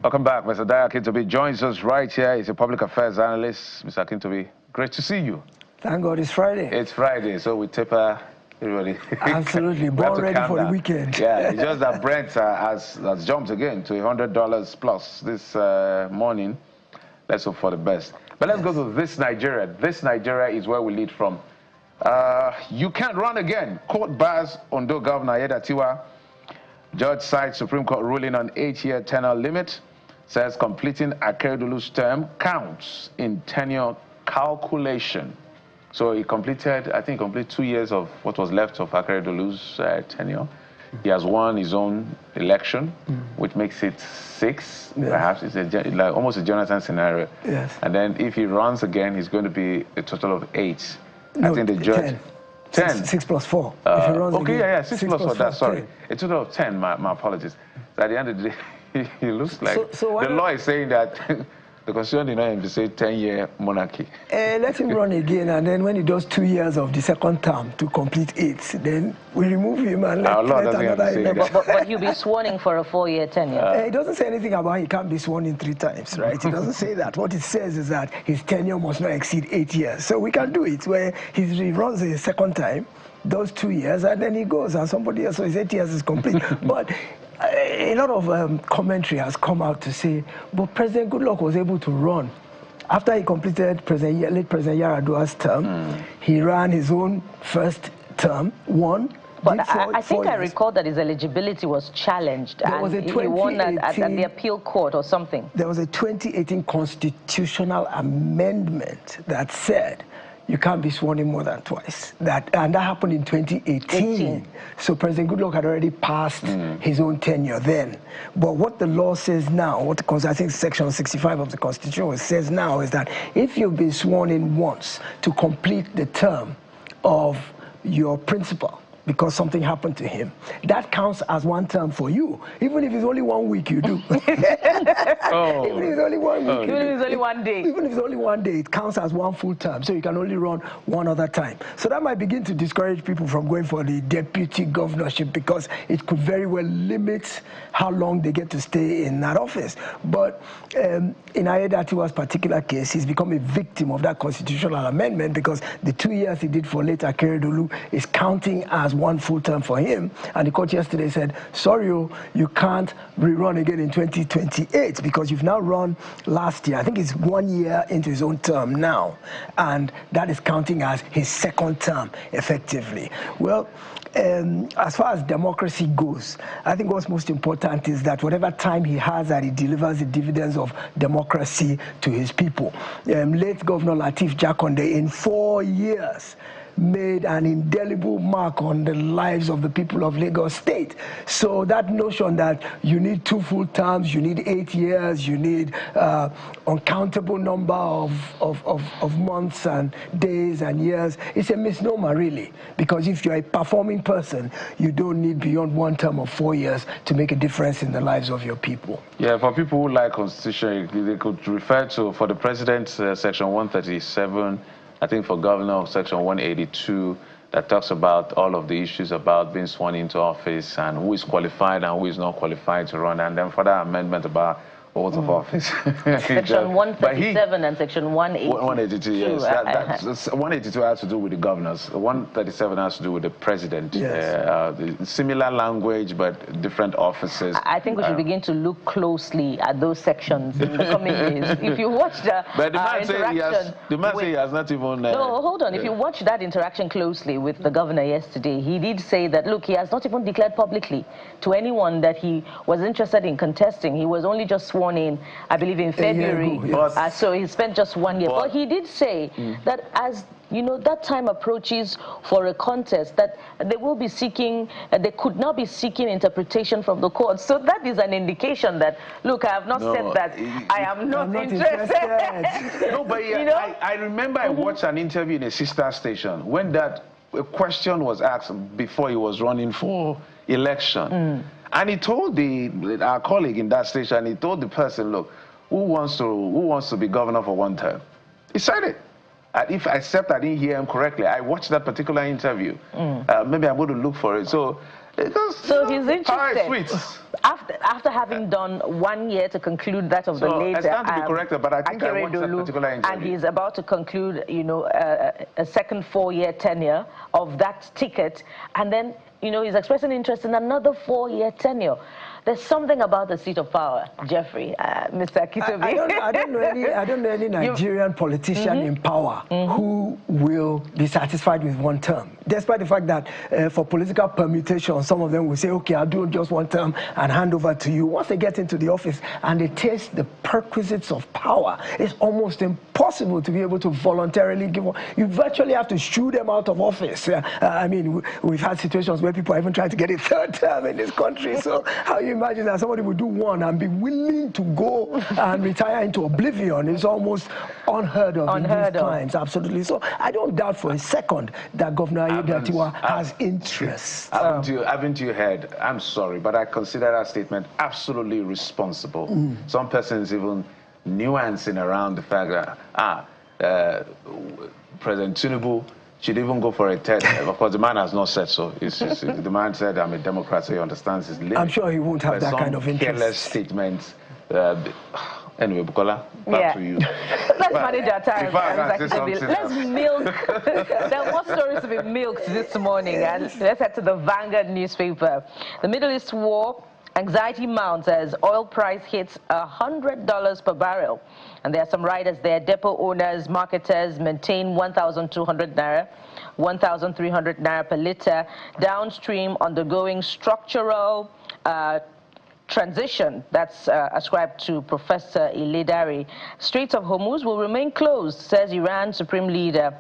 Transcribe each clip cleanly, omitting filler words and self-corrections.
Welcome back. Mr. Daya Akintobi joins us right here. He's a public affairs analyst. Mr. Akintobi, great to see you. Thank God it's Friday. It's Friday, so we taper everybody. Absolutely. Born ready for the weekend. Yeah, it's just that Brent has jumped again to $100 plus this morning. Let's hope for the best. But let's go to this Nigeria. This Nigeria is where we lead from. You can't run again. Court bars Ondo Governor Ayedatiwa. Judge cites Supreme Court ruling on 8-year tenure limit. Says completing Akeredolu's term counts in tenure calculation. So he completed, I think, 2 years of what was left of Akeredolu's tenure. He has won his own election, which makes it 6, perhaps. It's like almost a Jonathan scenario. Yes. And then if he runs again, he's going to be a total of 8. No, I think the judge... 10. 6 plus 4. If he runs okay, again, yeah, 6 plus 4, that's, sorry. 10. A total of 10, my apologies. So at the end of the day, he looks like... So the law is saying that the Constitution did not even say 10-year monarchy. Let him run again, and then when he does 2 years of the second term to complete 8, then we remove him and let another... But he'll be sworn in for a 4-year tenure. It doesn't say anything about he can't be sworn in 3 times, right? It doesn't say that. What it says is that his tenure must not exceed 8 years. So we can do it where he runs a second time, does 2 years, and then he goes, and somebody else, so his 8 years is complete. But a lot of commentary has come out to say, but President Goodluck was able to run. After he completed late President Yar'Adua's term, he ran his own first term, won. But I think I recall that his eligibility was challenged, and he won at the appeal court or something. There was a 2018 constitutional amendment that said you can't be sworn in more than twice. And that happened in 2018. So President Goodluck had already passed his own tenure then. But what the law says now, because I think Section 65 of the Constitution says now, is that if you've been sworn in once to complete the term of your principal, because something happened to him, that counts as 1 term for you. Even if it's only 1 week, you do. Even if it's only 1 week. Even if it's only 1 day. Even if it's only 1 day, it counts as 1 full term. So you can only run 1 other time. So that might begin to discourage people from going for the deputy governorship, because it could very well limit how long they get to stay in that office. But in Ayedatiwa's particular case, he's become a victim of that constitutional amendment, because the 2 years he did for late Akeredolu is counting as 1 full term for him. And the court yesterday said, sorry, you can't rerun again in 2028 because you've now run last year. I think it's 1 year into his own term now. And that is counting as his second term, effectively. Well, as far as democracy goes, I think what's most important is that whatever time he has, that he delivers the dividends of democracy to his people. Late Governor Lateef Jakonde, in 4 years, made an indelible mark on the lives of the people of Lagos State. So that notion that you need 2 full terms, you need 8 years, you need uncountable number of months and days and years, it's a misnomer, really. Because if you're a performing person, you don't need beyond 1 term of 4 years to make a difference in the lives of your people. Yeah, for people who like Constitution, they could refer to, for the President, Section 137, I think for Governor, Section 182, that talks about all of the issues about being sworn into office and who is qualified and who is not qualified to run. And then for that amendment about oath of office. Section 137 and Section 182. 182, yes. 182 has to do with the governors. 137 has to do with the president. Yes. Similar language, but different offices. I think we should begin to look closely at those sections in the coming years. If you watch the interaction... The man says he has not even... no, hold on. If you watch that interaction closely with the governor yesterday, he did say that, look, he has not even declared publicly to anyone that he was interested in contesting. He was only just sworn in, I believe, in February. Yes. So he spent just 1 year. But he did say that as you know, that time approaches for a contest, that they will be seeking, they could not be seeking interpretation from the court. So that is an indication that, look, I have not said that I am not interested. No, but you know? I remember I watched an interview in a sister station when that question was asked before he was running for election. And he told our colleague in that station, he told the person, look, who wants to be governor for 1 term? He said it. If except I didn't hear him correctly, I watched that particular interview. Maybe I'm going to look for it. So Because, so he's interested. Sweets. After having done 1 year to conclude that of the late, I stand to be corrected, but I think I want that particular interview. And he's about to conclude, you know, a second 4-year tenure of that ticket, and then, you know, he's expressing interest in another 4-year tenure. There's something about the seat of power, Jeffrey, Mr. Akitobi. I don't know any Nigerian politician in power who will be satisfied with 1 term, despite the fact that for political permutation, some of them will say, okay, I'll do just 1 term and hand over to you. Once they get into the office and they taste the perquisites of power, it's almost impossible to be able to voluntarily give up. You virtually have to shoo them out of office. I mean, we've had situations where people even tried to get a 3rd term in this country. So how you imagine that somebody would do 1 and be willing to go and retire into oblivion? It's almost unheard of in these times, absolutely. So I don't doubt for a second that Governor Ayedatiwa has interest. Haven't you heard? I'm sorry, but I consider that statement absolutely responsible. Some persons even nuancing around the fact that President Tinubu should even go for a 3rd. Of course, the man has not said so. The man said, I'm a Democrat, so he understands his limit. I'm sure he won't have that kind of interest. Careless statements. Anyway, Bukola, back to you. Let's manage our time. Let's milk. There are more stories to be milked this morning. And let's head to the Vanguard newspaper. The Middle East war, anxiety mounts as oil price hits $100 per barrel. And there are some riders there. Depot owners, marketers maintain 1,200 naira, 1,300 naira per litre. Downstream undergoing structural transition that's ascribed to Professor Iledari. Straits of Hormuz will remain closed, says Iran's supreme leader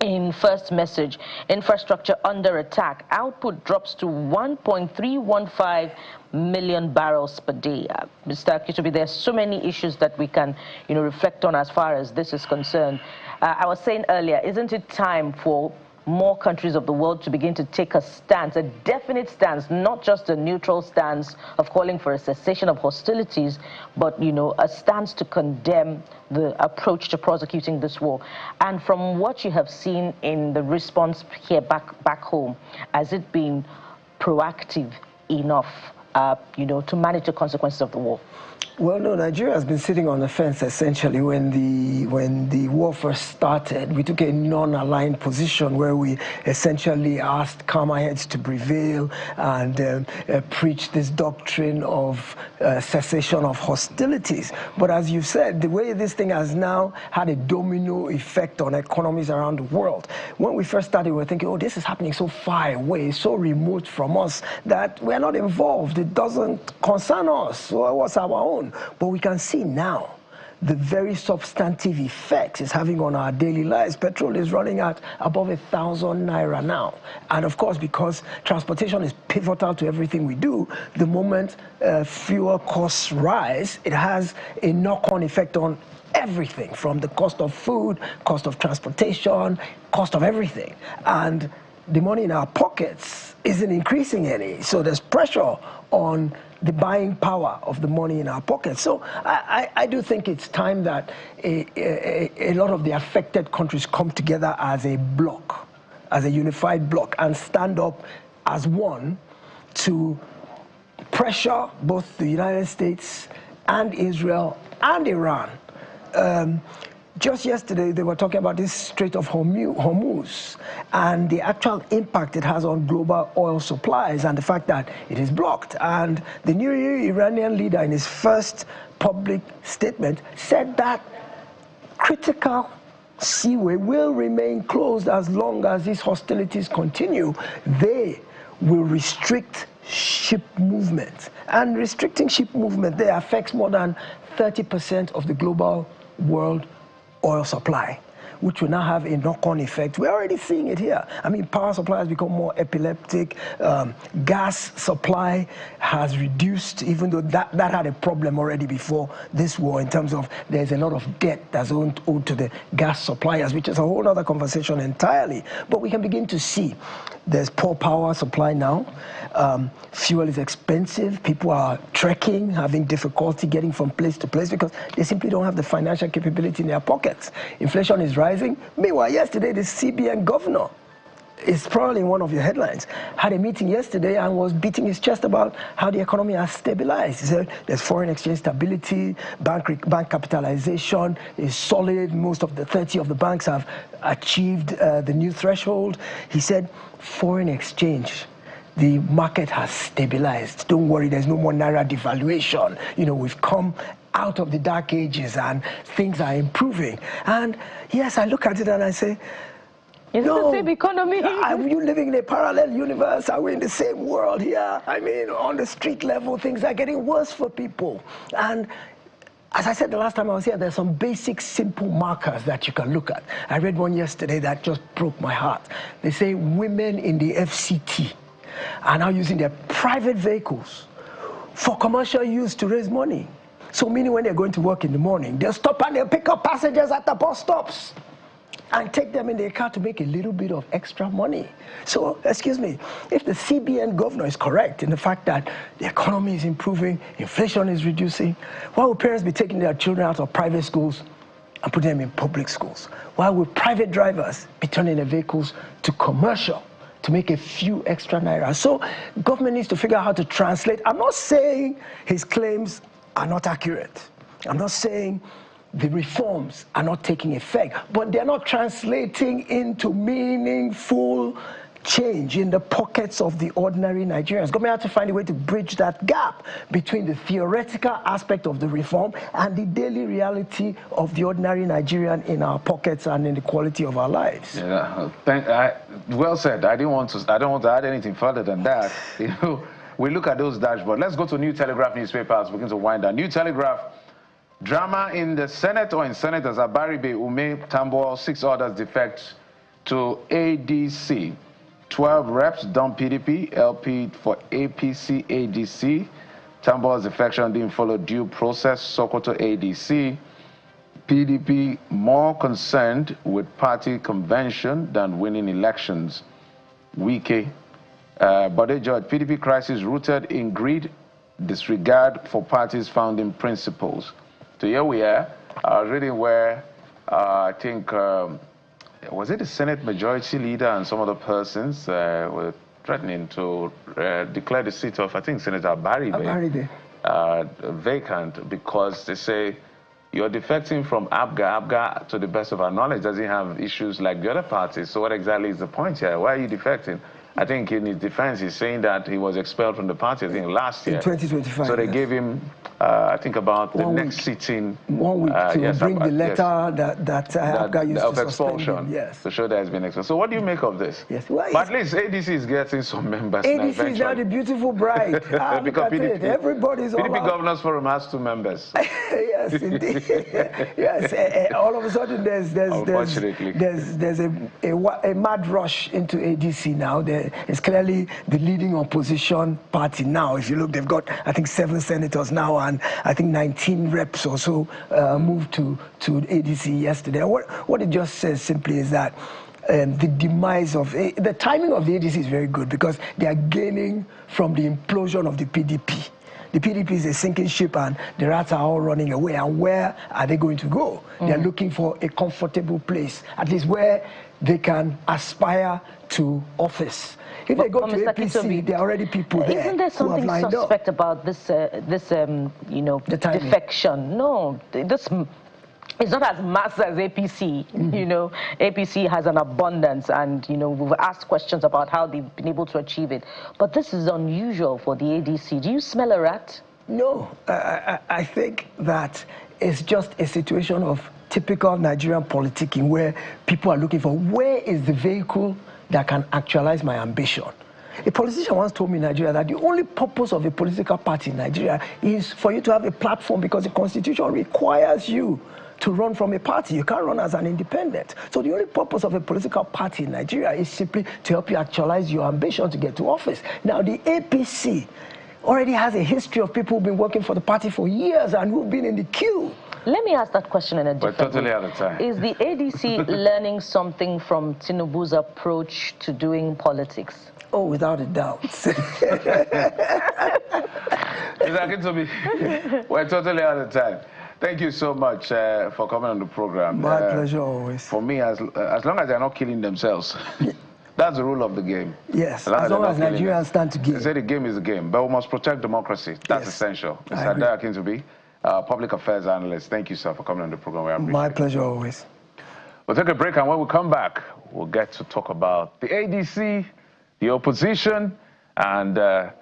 in first message. Infrastructure under attack. Output drops to 1.315 million barrels per day. Mr. Akitobi, there are so many issues that we can, you know, reflect on as far as this is concerned. I was saying earlier, isn't it time for more countries of the world to begin to take a stance, a definite stance, not just a neutral stance of calling for a cessation of hostilities, but, you know, a stance to condemn the approach to prosecuting this war? And from what you have seen in the response here back home, has it been proactive enough, you know, to manage the consequences of the war? Well, no, Nigeria has been sitting on the fence essentially. When the war first started, we took a non-aligned position where we essentially asked calmer heads to prevail and preach this doctrine of cessation of hostilities. But as you said, the way this thing has now had a domino effect on economies around the world. When we first started, we were thinking, oh, this is happening so far away, so remote from us that we're not involved. It doesn't concern us. So what's our own? But we can see now the very substantive effects it's having on our daily lives. Petrol is running at above 1,000 naira now. And of course, because transportation is pivotal to everything we do, the moment fuel costs rise, it has a knock-on effect on everything, from the cost of food, cost of transportation, cost of everything. And the money in our pockets isn't increasing any. So there's pressure on the buying power of the money in our pockets. So I do think it's time that a lot of the affected countries come together as a bloc, as a unified bloc, and stand up as one to pressure both the United States and Israel and Iran. Just yesterday, they were talking about this Strait of Hormuz and the actual impact it has on global oil supplies and the fact that it is blocked. And the new Iranian leader, in his first public statement, said that critical seaway will remain closed as long as these hostilities continue. They will restrict ship movement. And restricting ship movement there affects more than 30% of the global world oil supply, which will now have a knock-on effect. We're already seeing it here. I mean, power supply has become more epileptic. Gas supply has reduced, even though that had a problem already before this war in terms of there's a lot of debt that's owed to the gas suppliers, which is a whole other conversation entirely. But we can begin to see there's poor power supply now. Fuel is expensive. People are trekking, having difficulty getting from place to place because they simply don't have the financial capability in their pockets. Inflation is rising. Meanwhile, yesterday, the CBN governor is probably one of your headlines, had a meeting yesterday and was beating his chest about how the economy has stabilized. He said there's foreign exchange stability, bank capitalization is solid. Most of the 30 of the banks have achieved the new threshold. He said foreign exchange, the market has stabilized. Don't worry, there's no more naira devaluation. You know, we've come out of the dark ages and things are improving. And yes, I look at it and I say, is it the same economy? Are you living in a parallel universe? Are we in the same world here? I mean, on the street level, things are getting worse for people. And as I said the last time I was here, there's some basic, simple markers that you can look at. I read one yesterday that just broke my heart. They say women in the FCT are now using their private vehicles for commercial use to raise money. So meaning when they're going to work in the morning, they'll stop and they'll pick up passengers at the bus stops and take them in their car to make a little bit of extra money. So, excuse me, if the CBN governor is correct in the fact that the economy is improving, inflation is reducing, why would parents be taking their children out of private schools and putting them in public schools? Why would private drivers be turning their vehicles to commercial to make a few extra naira? So, government needs to figure out how to translate. I'm not saying his claims are not accurate. I'm not saying the reforms are not taking effect, but they're not translating into meaningful change in the pockets of the ordinary Nigerians. Government has to find a way to bridge that gap between the theoretical aspect of the reform and the daily reality of the ordinary Nigerian in our pockets and in the quality of our lives. Yeah, well said. I don't want to add anything further than that. You know, we look at those dashboards. Let's go to New Telegraph newspapers. Begin to wind down. New Telegraph. Drama in the Senate or in Senators Abaribe, Ume, Tambuwal, 6 others defect to ADC. 12 reps dump PDP, LP for APC, ADC. Tambuwal's defection didn't follow due process, Sokoto ADC. PDP more concerned with party convention than winning elections. Wike. Bode George, PDP crisis rooted in greed, disregard for party's founding principles. So here we are. I was reading where I think, was it the Senate Majority Leader and some other persons were threatening to declare the seat of, I think, Senator Abaribe vacant because they say you're defecting from ABGA. ABGA, to the best of our knowledge, doesn't have issues like the other parties. So what exactly is the point here? Why are you defecting? I think in his defense, he's saying that he was expelled from the party, I think, last year. In 2025. So they gave him, I think, about the next sitting. 1 week to bring the letter that ABGA used of to expulsion. Yes. To show that has been expelled. So what do you make of this? Yes. Well, but at least ADC is getting some members now ADC is now the beautiful bride. Because PDP, everybody's PDP Governors Forum has 2 members. Yes, indeed. Yes. All of a sudden, there's a mad rush into ADC now. It's clearly the leading opposition party now. If you look, they've got, I think, 7 senators now, and I think 19 reps or so moved to ADC yesterday. What it just says simply is that the demise of the timing of the ADC is very good because they are gaining from the implosion of the PDP. The PDP is a sinking ship and the rats are all running away. And where are they going to go? They're looking for a comfortable place, at least where they can aspire to office. If they go to Mr. APC, Kitobi, there are already people there. Isn't there something suspect about this, you know, defection? No, this. It's not as mass as APC, you know. APC has an abundance and, you know, we've asked questions about how they've been able to achieve it. But this is unusual for the ADC. Do you smell a rat? No, I think that it's just a situation of typical Nigerian politicking where people are looking for where is the vehicle that can actualize my ambition. A politician once told me in Nigeria that the only purpose of a political party in Nigeria is for you to have a platform because the constitution requires you to run from a party. You can't run as an independent. So the only purpose of a political party in Nigeria is simply to help you actualize your ambition to get to office. Now, the APC already has a history of people who've been working for the party for years and who've been in the queue. Let me ask that question in a different way. Out of time. Is the ADC learning something from Tinubu's approach to doing politics? Oh, without a doubt. We're totally out of time. Thank you so much for coming on the program. My pleasure always. For me, as long as they're not killing themselves. That's the rule of the game. Yes, as long as Nigerians stand together. They say the game is the game, but we must protect democracy. That's essential. Mr. Akintubi, public affairs analyst, thank you, sir, for coming on the program. My pleasure always. We'll take a break, and when we come back, we'll get to talk about the ADC, the opposition, and a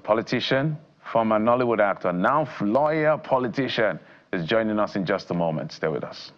politician, former Nollywood actor, now lawyer, politician, is joining us in just a moment. Stay with us.